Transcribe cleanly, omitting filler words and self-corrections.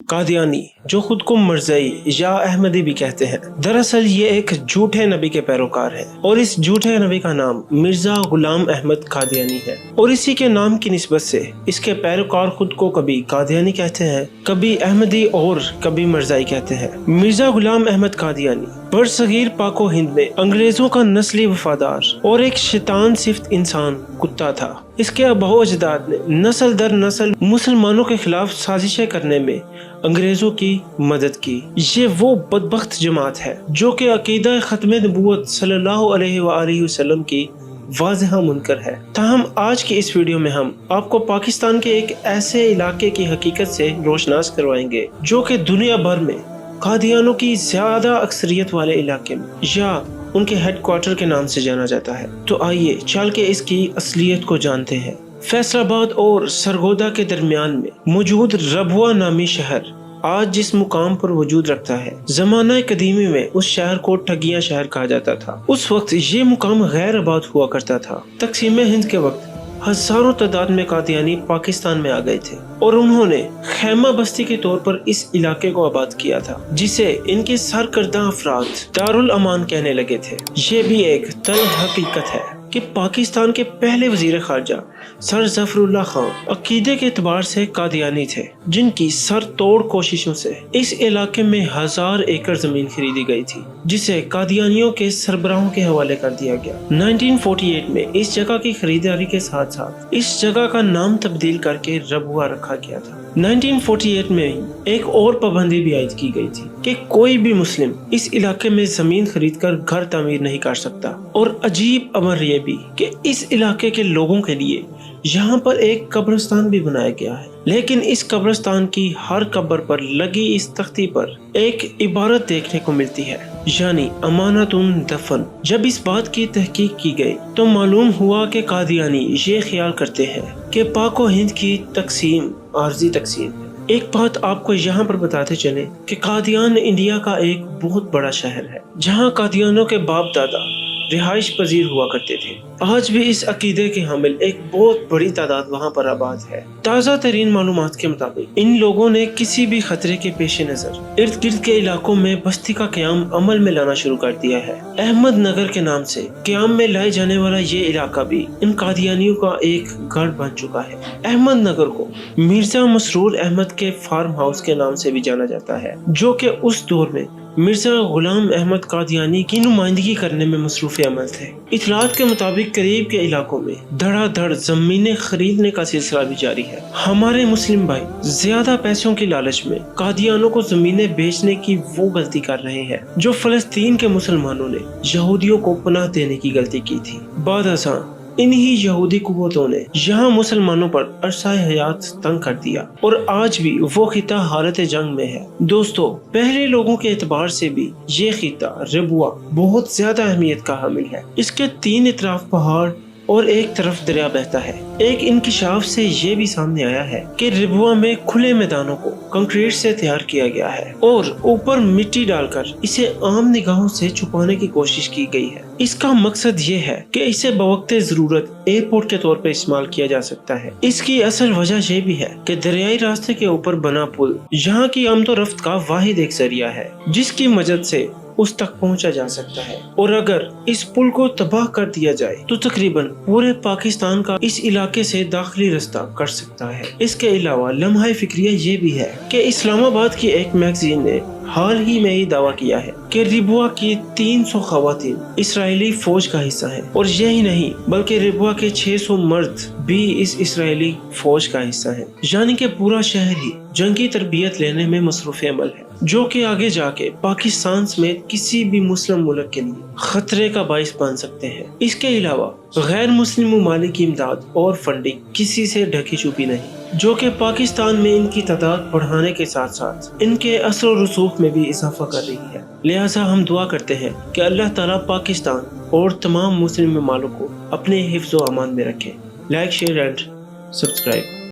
कादियानी, जो खुद को मरज़ई या अहमदी भी कहते हैं, दरअसल ये एक झूठे नबी के पैरोकार हैं और इस झूठे नबी का नाम मिर्जा गुलाम अहमद कादियानी है और इसी के नाम की निस्बत से इसके पैरोकार खुद को कभी कादियानी कहते हैं, कभी अहमदी और कभी मरज़ई कहते हैं। मिर्जा गुलाम अहमद कादियानी बरसगीर पाको हिंद में अंग्रेजों का नस्ली वफादार और एक शैतान सिफ्त इंसान कुत्ता था। इसके अबो अजदाद ने नस्ल दर नस्ल मुसलमानों के खिलाफ साजिशें करने में अंग्रेजों की मदद की। ये वो बदबख्त जमात है जो कि अकीदा ख़त्म नबूवत सल्लल्लाहु अलैहि वसल्लम की वाज़ेह मुनकर है। ताहम आज की इस वीडियो में हम आपको पाकिस्तान के एक ऐसे इलाके की हकीकत से रोशनास करवाएंगे जो कि दुनिया भर में कादियानों की ज्यादा अक्सरियत वाले इलाके में या उनके हेडक्वार्टर के नाम से जाना जाता है। तो आइए चल के इसकी असलियत को जानते हैं। फैसलाबाद और सरगोदा के दरमियान में मौजूद रबुआ नामी शहर आज जिस मुकाम पर वजूद रखता है, ज़माना कदीमी में उस शहर को ठगिया शहर कहा जाता था। उस वक्त ये मुकाम गैर आबाद हुआ करता था। तकसीम हिंद के वक्त हजारों तादाद में कादियानी पाकिस्तान में आ गए थे और उन्होंने खैमा बस्ती के तौर पर इस इलाके को आबाद किया था, जिसे इनके सरकर्दा अफराद दारुल अमान कहने लगे थे। ये भी एक तल्ख हकीकत है कि पाकिस्तान के पहले वजीर खारजा सर जफरुल्लाह खान अकीदे के एतबार से कादियानी थे, जिनकी सर तोड़ कोशिशों से इस इलाके में 1000 एकड़ जमीन खरीदी गई थी, जिसे कादियानियों के सरबराहों के हवाले कर दिया गया। 1948 में इस जगह की खरीदारी के साथ साथ इस जगह का नाम तब्दील करके रबुआ रखा गया था। 1948 में एक और पाबंदी भी आयद की गई थी कि कोई भी मुस्लिम इस इलाके में जमीन खरीदकर घर तामीर नहीं कर सकता। और अजीब अमर ये भी कि इस इलाके के लोगों के लिए यहाँ पर एक कब्रिस्तान भी बनाया गया है, लेकिन इस कब्रिस्तान की हर कब्र पर लगी इस तख्ती पर एक इबारत देखने को मिलती है, यानी अमानतुन दफन। जब इस बात की तहकीक की गई तो मालूम हुआ कि कादियानी ये ख्याल करते हैं कि पाको हिंद की तकसीम आर्जी तकसीम है। एक बात आपको यहाँ पर बताते चले कि कादियान इंडिया का एक बहुत बड़ा शहर है, जहाँ कादियानों के बाप दादा रिहाइश पजीर हुआ करते थे। आज भी इस अकीदे के हामिल एक बहुत बड़ी तादाद वहाँ पर आबाद है। ताज़ा तरीन मालूमात के मुताबिक इन लोगों ने किसी भी खतरे के पेश नज़र इर्द गिर्द के इलाकों में बस्ती का क़याम अमल में लाना शुरू कर दिया है। अहमद नगर के नाम से क़याम में लाए जाने वाला ये इलाका भी इन कादियानियों का एक गढ़ बन चुका है। अहमद नगर को मिर्जा मसरूर अहमद के फार्म हाउस के नाम से भी जाना जाता है, जो कि उस दौर में मिर्जा गुलाम अहमद कादियानी की नुमाइंदगी करने में मसरूफ़ अमल थे। इतलात के मुताबिक करीब के इलाकों में धड़ाधड़ जमीनें खरीदने का सिलसिला भी जारी है। हमारे मुस्लिम भाई ज्यादा पैसों की लालच में कादियानों को जमीनें बेचने की वो गलती कर रहे हैं जो फलस्तीन के मुसलमानों ने यहूदियों को पनाह देने की गलती की थी। बाद इन्हीं यहूदी कुव्वतों ने यहाँ मुसलमानों पर अरसा हयात तंग कर दिया और आज भी वो खिता हालत जंग में है। दोस्तों, पहले लोगों के एतबार से भी ये खिता रबुआ बहुत ज्यादा अहमियत का हामिल है। इसके 3 इतराफ पहाड़ और एक तरफ दरिया बहता है। एक इंकिशाफ से ये भी सामने आया है कि रबुआ में खुले मैदानों को कंक्रीट से तैयार किया गया है और ऊपर मिट्टी डालकर इसे आम निगाहों से छुपाने की कोशिश की गई है। इसका मकसद ये है कि इसे बवक्ते जरूरत एयरपोर्ट के तौर पर इस्तेमाल किया जा सकता है। इसकी असल वजह ये भी है कि दरियाई रास्ते के ऊपर बना पुल यहाँ की आमदोरफ्त का वाहिद एक जरिया है, जिसकी मदद से उस तक पहुंचा जा सकता है। और अगर इस पुल को तबाह कर दिया जाए तो तकरीबन पूरे पाकिस्तान का इस इलाके से दाखिली रास्ता कर सकता है। इसके अलावा लम्हा फिक्रिया ये भी है कि इस्लामाबाद की एक मैगजीन ने हाल ही में ही दावा किया है कि रबुआ की 300 खवातीन इसराइली फौज का हिस्सा है और यही नहीं बल्कि रबुआ के 600 मर्द भी इस इसराइली फौज का हिस्सा है। यानी कि पूरा शहर ही जंगी तरबियत लेने में मसरूफ़ अमल है, जो कि आगे जाके पाकिस्तान समेत किसी भी मुस्लिम मुल्क के लिए खतरे का बाइस बन सकते हैं। इसके अलावा गैर मुस्लिम ममालिक की इमदाद और फंडिंग किसी से ढकी छुपी नहीं, जो कि पाकिस्तान में इनकी तादाद बढ़ाने के साथ साथ इनके असर और रसूख में भी इजाफा कर रही है। लिहाजा हम दुआ करते हैं कि अल्लाह ताला पाकिस्तान और तमाम मुस्लिम ममालिक को अपने हिफ्ज़ व अमान में रखे। Like, share and subscribe.